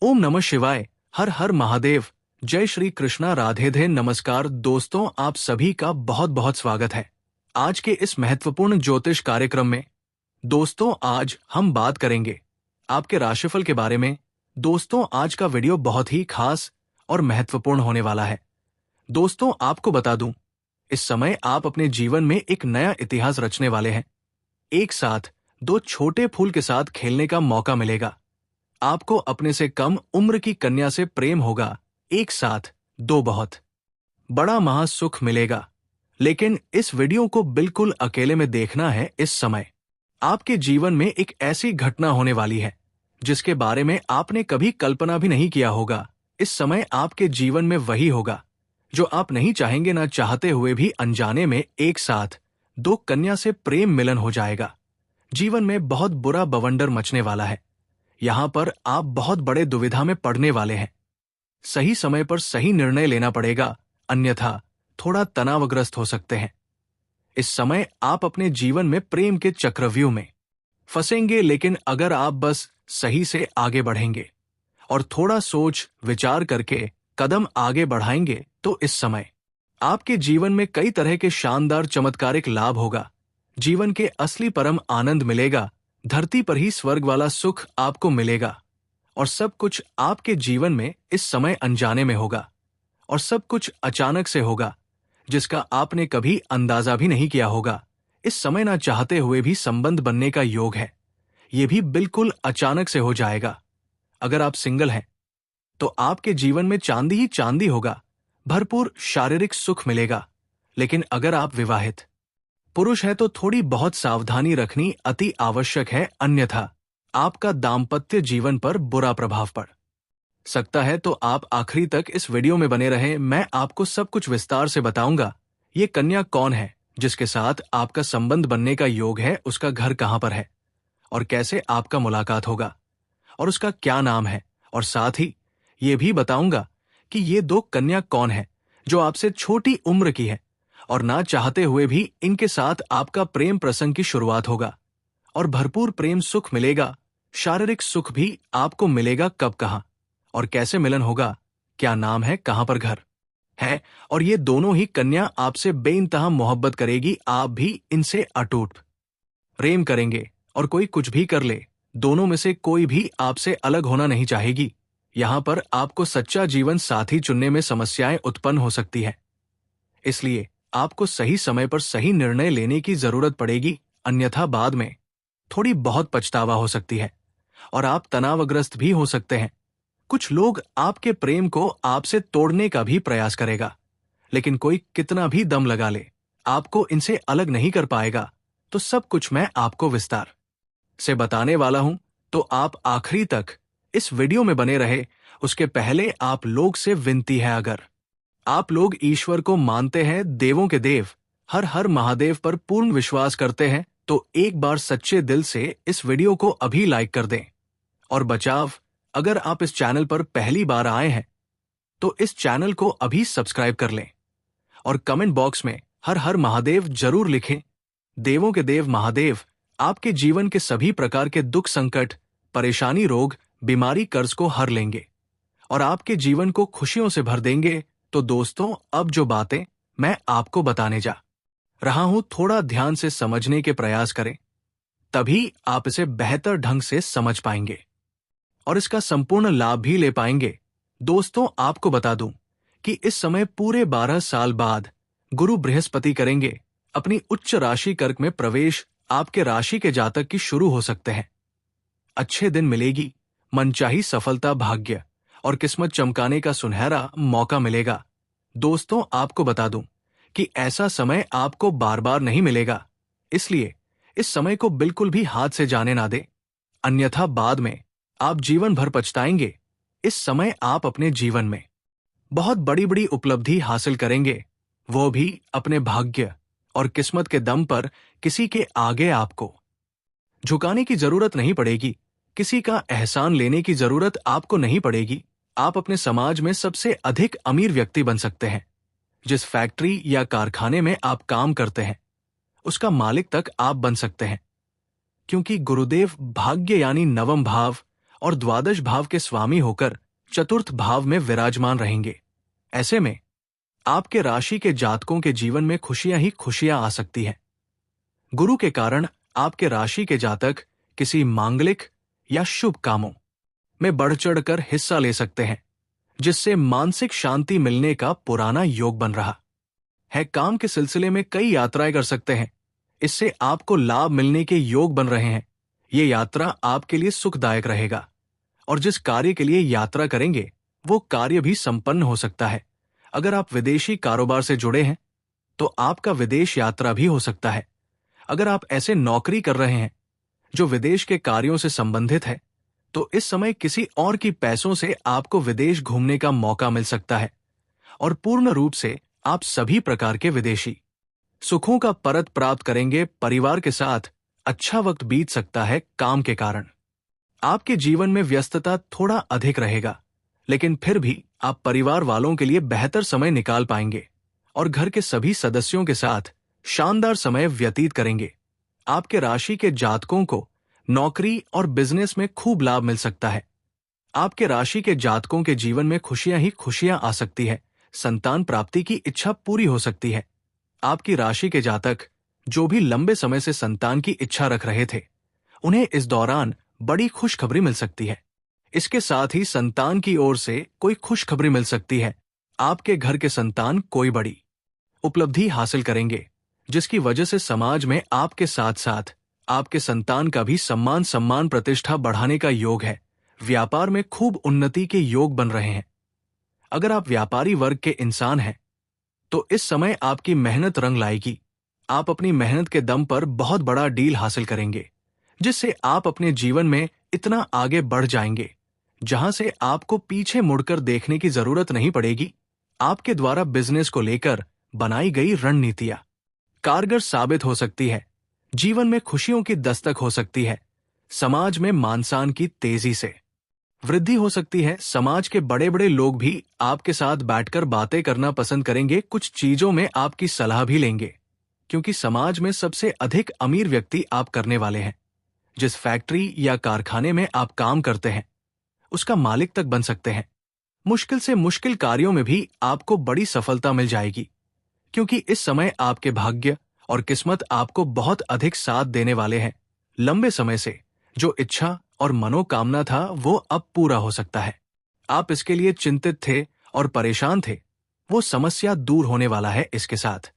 ओम नमः शिवाय। हर हर महादेव। जय श्री कृष्णा। राधे नमस्कार दोस्तों, आप सभी का बहुत बहुत स्वागत है आज के इस महत्वपूर्ण ज्योतिष कार्यक्रम में। दोस्तों, आज हम बात करेंगे आपके राशिफल के बारे में। दोस्तों, आज का वीडियो बहुत ही खास और महत्वपूर्ण होने वाला है। दोस्तों, आपको बता दूं, इस समय आप अपने जीवन में एक नया इतिहास रचने वाले हैं। एक साथ दो छोटे फूल के साथ खेलने का मौका मिलेगा। आपको अपने से कम उम्र की कन्या से प्रेम होगा। एक साथ दो बहुत बड़ा महासुख मिलेगा। लेकिन इस वीडियो को बिल्कुल अकेले में देखना है। इस समय आपके जीवन में एक ऐसी घटना होने वाली है जिसके बारे में आपने कभी कल्पना भी नहीं किया होगा। इस समय आपके जीवन में वही होगा जो आप नहीं चाहेंगे। ना चाहते हुए भी अनजाने में एक साथ दो कन्या से प्रेम मिलन हो जाएगा। जीवन में बहुत बुरा बवंडर मचने वाला है। यहां पर आप बहुत बड़े दुविधा में पड़ने वाले हैं। सही समय पर सही निर्णय लेना पड़ेगा, अन्यथा थोड़ा तनावग्रस्त हो सकते हैं। इस समय आप अपने जीवन में प्रेम के चक्रव्यूह में फंसेंगे। लेकिन अगर आप बस सही से आगे बढ़ेंगे और थोड़ा सोच विचार करके कदम आगे बढ़ाएंगे तो इस समय आपके जीवन में कई तरह के शानदार चमत्कारिक लाभ होगा। जीवन के असली परम आनंद मिलेगा। धरती पर ही स्वर्ग वाला सुख आपको मिलेगा। और सब कुछ आपके जीवन में इस समय अनजाने में होगा और सब कुछ अचानक से होगा जिसका आपने कभी अंदाजा भी नहीं किया होगा। इस समय ना चाहते हुए भी संबंध बनने का योग है। ये भी बिल्कुल अचानक से हो जाएगा। अगर आप सिंगल हैं तो आपके जीवन में चांदी ही चांदी होगा। भरपूर शारीरिक सुख मिलेगा। लेकिन अगर आप विवाहित पुरुष है तो थोड़ी बहुत सावधानी रखनी अति आवश्यक है, अन्यथा आपका दाम्पत्य जीवन पर बुरा प्रभाव पड़ सकता है। तो आप आखिरी तक इस वीडियो में बने रहें। मैं आपको सब कुछ विस्तार से बताऊंगा। ये कन्या कौन है जिसके साथ आपका संबंध बनने का योग है, उसका घर कहां पर है और कैसे आपका मुलाकात होगा और उसका क्या नाम है। और साथ ही ये भी बताऊंगा कि ये दो कन्या कौन है जो आपसे छोटी उम्र की है और ना चाहते हुए भी इनके साथ आपका प्रेम प्रसंग की शुरुआत होगा और भरपूर प्रेम सुख मिलेगा। शारीरिक सुख भी आपको मिलेगा। कब, कहां और कैसे मिलन होगा, क्या नाम है, कहां पर घर है। और ये दोनों ही कन्या आपसे बेइंतहा मोहब्बत करेगी। आप भी इनसे अटूट प्रेम करेंगे और कोई कुछ भी कर ले, दोनों में से कोई भी आपसे अलग होना नहीं चाहेगी। यहां पर आपको सच्चा जीवन साथी चुनने में समस्याएं उत्पन्न हो सकती है। इसलिए आपको सही समय पर सही निर्णय लेने की जरूरत पड़ेगी, अन्यथा बाद में थोड़ी बहुत पछतावा हो सकती है और आप तनावग्रस्त भी हो सकते हैं। कुछ लोग आपके प्रेम को आपसे तोड़ने का भी प्रयास करेगा, लेकिन कोई कितना भी दम लगा ले, आपको इनसे अलग नहीं कर पाएगा। तो सब कुछ मैं आपको विस्तार से बताने वाला हूं, तो आप आखिरी तक इस वीडियो में बने रहे। उसके पहले आप लोग से विनती है, अगर आप लोग ईश्वर को मानते हैं, देवों के देव हर हर महादेव पर पूर्ण विश्वास करते हैं, तो एक बार सच्चे दिल से इस वीडियो को अभी लाइक कर दें। और बचाव, अगर आप इस चैनल पर पहली बार आए हैं तो इस चैनल को अभी सब्सक्राइब कर लें और कमेंट बॉक्स में हर हर महादेव जरूर लिखें। देवों के देव महादेव आपके जीवन के सभी प्रकार के दुख, संकट, परेशानी, रोग, बीमारी, कर्ज को हर लेंगे और आपके जीवन को खुशियों से भर देंगे। तो दोस्तों, अब जो बातें मैं आपको बताने जा रहा हूं, थोड़ा ध्यान से समझने के प्रयास करें, तभी आप इसे बेहतर ढंग से समझ पाएंगे और इसका संपूर्ण लाभ भी ले पाएंगे। दोस्तों, आपको बता दूं कि इस समय पूरे 12 साल बाद गुरु बृहस्पति करेंगे अपनी उच्च राशि कर्क में प्रवेश। आपके राशि के जातक की शुरू हो सकते हैं अच्छे दिन मिलेगी। मनचाही सफलता, भाग्य और किस्मत चमकाने का सुनहरा मौका मिलेगा। दोस्तों, आपको बता दूं कि ऐसा समय आपको बार बार नहीं मिलेगा, इसलिए इस समय को बिल्कुल भी हाथ से जाने ना दें, अन्यथा बाद में आप जीवन भर पछताएंगे। इस समय आप अपने जीवन में बहुत बड़ी बड़ी उपलब्धि हासिल करेंगे, वो भी अपने भाग्य और किस्मत के दम पर। किसी के आगे आपको झुकाने की जरूरत नहीं पड़ेगी, किसी का एहसान लेने की जरूरत आपको नहीं पड़ेगी। आप अपने समाज में सबसे अधिक अमीर व्यक्ति बन सकते हैं। जिस फैक्ट्री या कारखाने में आप काम करते हैं उसका मालिक तक आप बन सकते हैं, क्योंकि गुरुदेव भाग्य यानी नवम भाव और द्वादश भाव के स्वामी होकर चतुर्थ भाव में विराजमान रहेंगे। ऐसे में आपके राशि के जातकों के जीवन में खुशियां ही खुशियां आ सकती हैं। गुरु के कारण आपके राशि के जातक किसी मांगलिक या शुभ कामों में बढ़ चढ़कर हिस्सा ले सकते हैं, जिससे मानसिक शांति मिलने का पुराना योग बन रहा है। काम के सिलसिले में कई यात्राएं कर सकते हैं, इससे आपको लाभ मिलने के योग बन रहे हैं। ये यात्रा आपके लिए सुखदायक रहेगा और जिस कार्य के लिए यात्रा करेंगे वो कार्य भी संपन्न हो सकता है। अगर आप विदेशी कारोबार से जुड़े हैं तो आपका विदेश यात्रा भी हो सकता है। अगर आप ऐसे नौकरी कर रहे हैं जो विदेश के कार्यों से संबंधित है तो इस समय किसी और की पैसों से आपको विदेश घूमने का मौका मिल सकता है और पूर्ण रूप से आप सभी प्रकार के विदेशी सुखों का परत प्राप्त करेंगे। परिवार के साथ अच्छा वक्त बीत सकता है। काम के कारण आपके जीवन में व्यस्तता थोड़ा अधिक रहेगा, लेकिन फिर भी आप परिवार वालों के लिए बेहतर समय निकाल पाएंगे और घर के सभी सदस्यों के साथ शानदार समय व्यतीत करेंगे। आपके राशि के जातकों को नौकरी और बिजनेस में खूब लाभ मिल सकता है। आपके राशि के जातकों के जीवन में खुशियां ही खुशियां आ सकती है। संतान प्राप्ति की इच्छा पूरी हो सकती है। आपकी राशि के जातक जो भी लंबे समय से संतान की इच्छा रख रहे थे, उन्हें इस दौरान बड़ी खुशखबरी मिल सकती है। इसके साथ ही संतान की ओर से कोई खुशखबरी मिल सकती है। आपके घर के संतान कोई बड़ी उपलब्धि हासिल करेंगे, जिसकी वजह से समाज में आपके साथ साथ आपके संतान का भी सम्मान प्रतिष्ठा बढ़ाने का योग है। व्यापार में खूब उन्नति के योग बन रहे हैं। अगर आप व्यापारी वर्ग के इंसान हैं तो इस समय आपकी मेहनत रंग लाएगी। आप अपनी मेहनत के दम पर बहुत बड़ा डील हासिल करेंगे, जिससे आप अपने जीवन में इतना आगे बढ़ जाएंगे जहां से आपको पीछे मुड़कर देखने की जरूरत नहीं पड़ेगी। आपके द्वारा बिजनेस को लेकर बनाई गई रणनीतियां कारगर साबित हो सकती है। जीवन में खुशियों की दस्तक हो सकती है। समाज में मान-सम्मान की तेजी से वृद्धि हो सकती है। समाज के बड़े बड़े लोग भी आपके साथ बैठकर बातें करना पसंद करेंगे। कुछ चीजों में आपकी सलाह भी लेंगे, क्योंकि समाज में सबसे अधिक अमीर व्यक्ति आप करने वाले हैं। जिस फैक्ट्री या कारखाने में आप काम करते हैं उसका मालिक तक बन सकते हैं। मुश्किल से मुश्किल कार्यों में भी आपको बड़ी सफलता मिल जाएगी, क्योंकि इस समय आपके भाग्य और किस्मत आपको बहुत अधिक साथ देने वाले हैं। लंबे समय से जो इच्छा और मनोकामना था वो अब पूरा हो सकता है। आप इसके लिए चिंतित थे और परेशान थे, वो समस्या दूर होने वाला है। इसके साथ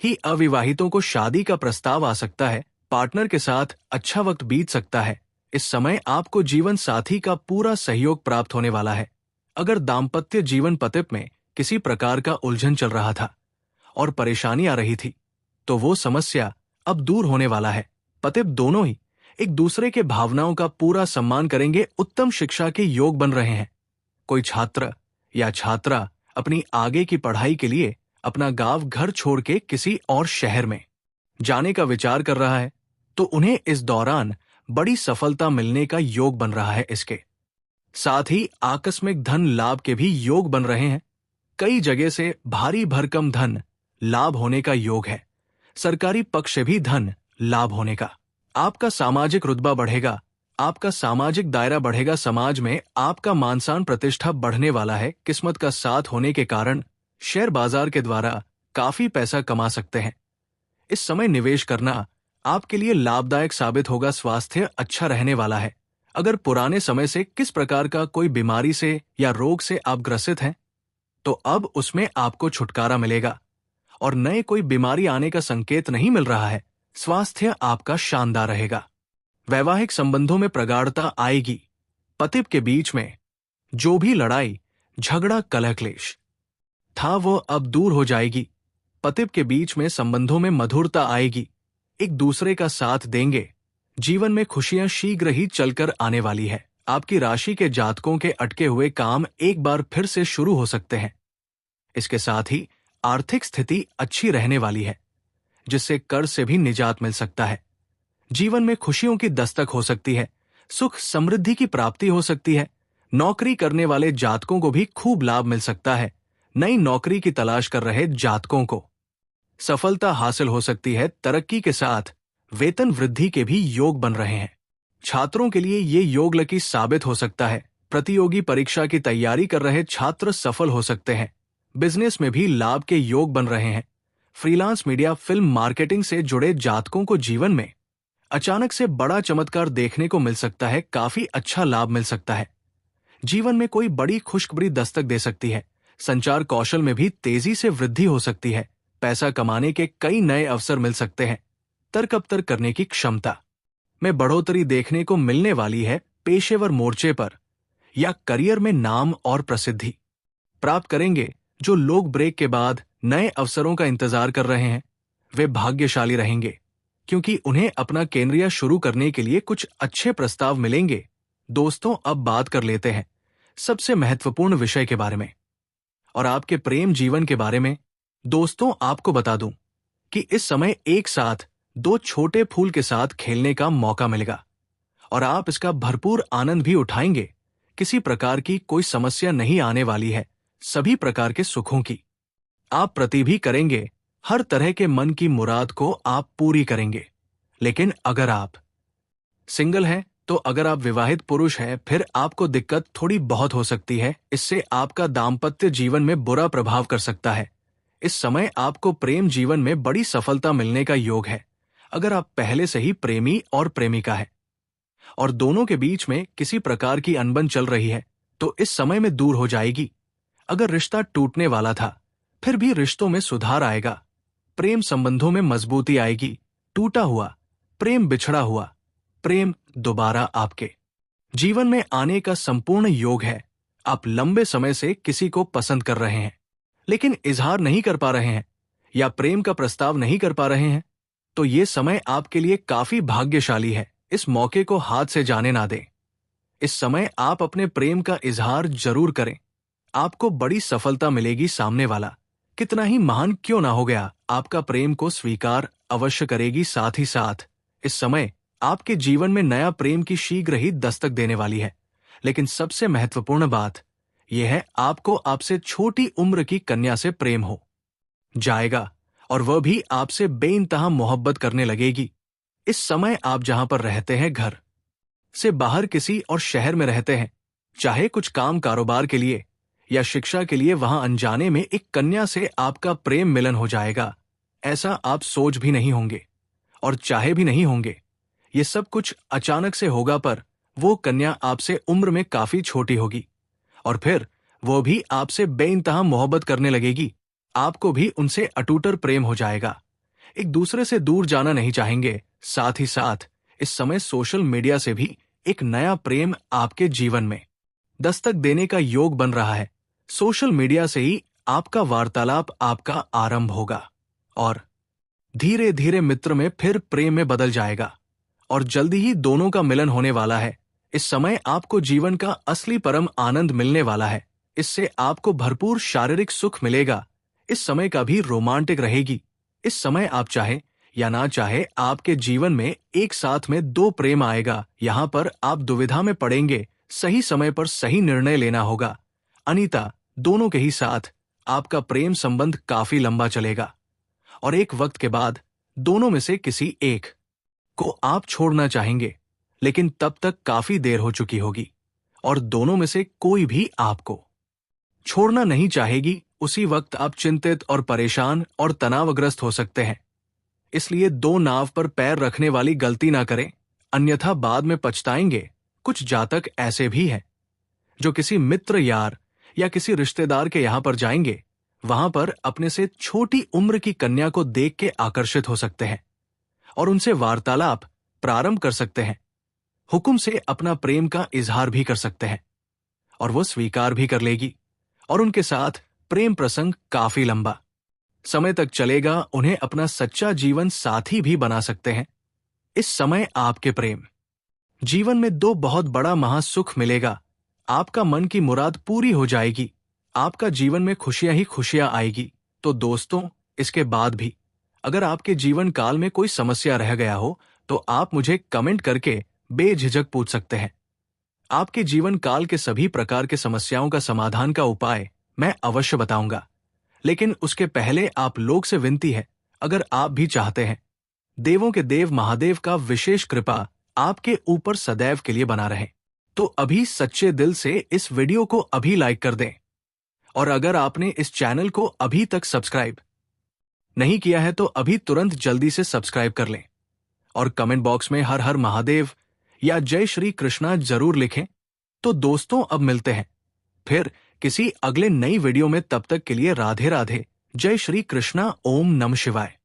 ही अविवाहितों को शादी का प्रस्ताव आ सकता है। पार्टनर के साथ अच्छा वक्त बीत सकता है। इस समय आपको जीवन साथी का पूरा सहयोग प्राप्त होने वाला है। अगर दाम्पत्य जीवन पतित में किसी प्रकार का उलझन चल रहा था और परेशानी आ रही थी तो वो समस्या अब दूर होने वाला है। पतित दोनों ही एक दूसरे के भावनाओं का पूरा सम्मान करेंगे। उत्तम शिक्षा के योग बन रहे हैं। कोई छात्र या छात्रा अपनी आगे की पढ़ाई के लिए अपना गांव घर छोड़ के किसी और शहर में जाने का विचार कर रहा है तो उन्हें इस दौरान बड़ी सफलता मिलने का योग बन रहा है। इसके साथ ही आकस्मिक धन लाभ के भी योग बन रहे हैं। कई जगह से भारी भरकम धन लाभ होने का योग है। सरकारी पक्ष से भी धन लाभ होने का। आपका सामाजिक रुतबा बढ़ेगा। आपका सामाजिक दायरा बढ़ेगा। समाज में आपका मान-सम्मान प्रतिष्ठा बढ़ने वाला है। किस्मत का साथ होने के कारण शेयर बाजार के द्वारा काफी पैसा कमा सकते हैं। इस समय निवेश करना आपके लिए लाभदायक साबित होगा। स्वास्थ्य अच्छा रहने वाला है। अगर पुराने समय से किस प्रकार का कोई बीमारी से या रोग से आप ग्रसित हैं तो अब उसमें आपको छुटकारा मिलेगा और नए कोई बीमारी आने का संकेत नहीं मिल रहा है। स्वास्थ्य आपका शानदार रहेगा। वैवाहिक संबंधों में प्रगाढ़ता आएगी। पति के बीच में जो भी लड़ाई झगड़ा कलह क्लेश था वो अब दूर हो जाएगी। पति के बीच में संबंधों में मधुरता आएगी। एक दूसरे का साथ देंगे। जीवन में खुशियां शीघ्र ही चलकर आने वाली है। आपकी राशि के जातकों के अटके हुए काम एक बार फिर से शुरू हो सकते हैं। इसके साथ ही आर्थिक स्थिति अच्छी रहने वाली है, जिससे कर्ज से भी निजात मिल सकता है। जीवन में खुशियों की दस्तक हो सकती है। सुख समृद्धि की प्राप्ति हो सकती है। नौकरी करने वाले जातकों को भी खूब लाभ मिल सकता है। नई नौकरी की तलाश कर रहे जातकों को सफलता हासिल हो सकती है। तरक्की के साथ वेतन वृद्धि के भी योग बन रहे हैं। छात्रों के लिए ये योग लकी साबित हो सकता है। प्रतियोगी परीक्षा की तैयारी कर रहे छात्र सफल हो सकते हैं। बिजनेस में भी लाभ के योग बन रहे हैं। फ्रीलांस मीडिया, फिल्म मार्केटिंग से जुड़े जातकों को जीवन में अचानक से बड़ा चमत्कार देखने को मिल सकता है। काफी अच्छा लाभ मिल सकता है। जीवन में कोई बड़ी खुशखबरी दस्तक दे सकती है। संचार कौशल में भी तेजी से वृद्धि हो सकती है। पैसा कमाने के कई नए अवसर मिल सकते हैं। तर्क अब करने की क्षमता में बढ़ोतरी देखने को मिलने वाली है। पेशेवर मोर्चे पर या करियर में नाम और प्रसिद्धि प्राप्त करेंगे। जो लोग ब्रेक के बाद नए अवसरों का इंतजार कर रहे हैं, वे भाग्यशाली रहेंगे, क्योंकि उन्हें अपना कैरियर शुरू करने के लिए कुछ अच्छे प्रस्ताव मिलेंगे। दोस्तों, अब बात कर लेते हैं सबसे महत्वपूर्ण विषय के बारे में और आपके प्रेम जीवन के बारे में। दोस्तों, आपको बता दूं कि इस समय एक साथ 2 छोटे फूल के साथ खेलने का मौका मिलेगा और आप इसका भरपूर आनंद भी उठाएंगे। किसी प्रकार की कोई समस्या नहीं आने वाली है। सभी प्रकार के सुखों की आप प्रति भी करेंगे। हर तरह के मन की मुराद को आप पूरी करेंगे। लेकिन अगर आप सिंगल हैं, तो अगर आप विवाहित पुरुष हैं, फिर आपको दिक्कत थोड़ी बहुत हो सकती है। इससे आपका दाम्पत्य जीवन में बुरा प्रभाव कर सकता है। इस समय आपको प्रेम जीवन में बड़ी सफलता मिलने का योग है। अगर आप पहले से ही प्रेमी और प्रेमिका है और दोनों के बीच में किसी प्रकार की अनबन चल रही है, तो इस समय में दूर हो जाएगी। अगर रिश्ता टूटने वाला था, फिर भी रिश्तों में सुधार आएगा। प्रेम संबंधों में मजबूती आएगी। टूटा हुआ प्रेम, बिछड़ा हुआ प्रेम दोबारा आपके जीवन में आने का संपूर्ण योग है। आप लंबे समय से किसी को पसंद कर रहे हैं, लेकिन इजहार नहीं कर पा रहे हैं या प्रेम का प्रस्ताव नहीं कर पा रहे हैं, तो ये समय आपके लिए काफी भाग्यशाली है। इस मौके को हाथ से जाने ना दें। इस समय आप अपने प्रेम का इजहार जरूर करें। आपको बड़ी सफलता मिलेगी। सामने वाला कितना ही महान क्यों ना हो गया, आपका प्रेम को स्वीकार अवश्य करेगी। साथ ही साथ इस समय आपके जीवन में नया प्रेम की शीघ्र ही दस्तक देने वाली है। लेकिन सबसे महत्वपूर्ण बात यह है, आपको आपसे छोटी उम्र की कन्या से प्रेम हो जाएगा और वह भी आपसे बेइंतहा मोहब्बत करने लगेगी। इस समय आप जहां पर रहते हैं, घर से बाहर किसी और शहर में रहते हैं, चाहे कुछ काम कारोबार के लिए या शिक्षा के लिए, वहां अनजाने में एक कन्या से आपका प्रेम मिलन हो जाएगा। ऐसा आप सोच भी नहीं होंगे और चाहे भी नहीं होंगे। ये सब कुछ अचानक से होगा, पर वो कन्या आपसे उम्र में काफी छोटी होगी और फिर वो भी आपसे बेइंतहा मोहब्बत करने लगेगी। आपको भी उनसे अटूटर प्रेम हो जाएगा। एक दूसरे से दूर जाना नहीं चाहेंगे। साथ ही साथ इस समय सोशल मीडिया से भी एक नया प्रेम आपके जीवन में दस्तक देने का योग बन रहा है। सोशल मीडिया से ही आपका वार्तालाप आपका आरंभ होगा और धीरे धीरे मित्र में फिर प्रेम में बदल जाएगा और जल्दी ही दोनों का मिलन होने वाला है। इस समय आपको जीवन का असली परम आनंद मिलने वाला है। इससे आपको भरपूर शारीरिक सुख मिलेगा। इस समय का भी रोमांटिक रहेगी। इस समय आप चाहे या ना चाहे, आपके जीवन में एक साथ में 2 प्रेम आएगा। यहाँ पर आप दुविधा में पड़ेंगे। सही समय पर सही निर्णय लेना होगा। अनीता, दोनों के ही साथ आपका प्रेम संबंध काफी लंबा चलेगा और एक वक्त के बाद दोनों में से किसी एक को आप छोड़ना चाहेंगे, लेकिन तब तक काफी देर हो चुकी होगी और दोनों में से कोई भी आपको छोड़ना नहीं चाहेगी। उसी वक्त आप चिंतित और परेशान और तनावग्रस्त हो सकते हैं। इसलिए 2 नाव पर पैर रखने वाली गलती ना करें, अन्यथा बाद में पछताएंगे। कुछ जातक ऐसे भी हैं जो किसी मित्र, यार या किसी रिश्तेदार के यहां पर जाएंगे। वहां पर अपने से छोटी उम्र की कन्या को देख के आकर्षित हो सकते हैं और उनसे वार्तालाप प्रारंभ कर सकते हैं। हुक्म से अपना प्रेम का इजहार भी कर सकते हैं और वो स्वीकार भी कर लेगी और उनके साथ प्रेम प्रसंग काफी लंबा समय तक चलेगा। उन्हें अपना सच्चा जीवन साथी भी बना सकते हैं। इस समय आपके प्रेम जीवन में 2 बहुत बड़ा महासुख मिलेगा। आपका मन की मुराद पूरी हो जाएगी। आपका जीवन में खुशियां ही खुशियां आएगी। तो दोस्तों, इसके बाद भी अगर आपके जीवन काल में कोई समस्या रह गया हो, तो आप मुझे कमेंट करके बेझिझक पूछ सकते हैं। आपके जीवन काल के सभी प्रकार के समस्याओं का समाधान का उपाय मैं अवश्य बताऊंगा। लेकिन उसके पहले आप लोग से विनती है, अगर आप भी चाहते हैं देवों के देव महादेव का विशेष कृपा आपके ऊपर सदैव के लिए बना रहे। तो अभी सच्चे दिल से इस वीडियो को अभी लाइक कर दें। और अगर आपने इस चैनल को अभी तक सब्सक्राइब नहीं किया है तो अभी तुरंत जल्दी से सब्सक्राइब कर लें। और कमेंट बॉक्स में हर हर महादेव या जय श्री कृष्णा जरूर लिखें। तो दोस्तों अब मिलते हैं फिर किसी अगले नई वीडियो में। तब तक के लिए राधे राधे, जय श्री कृष्णा, ओम नमः शिवाय।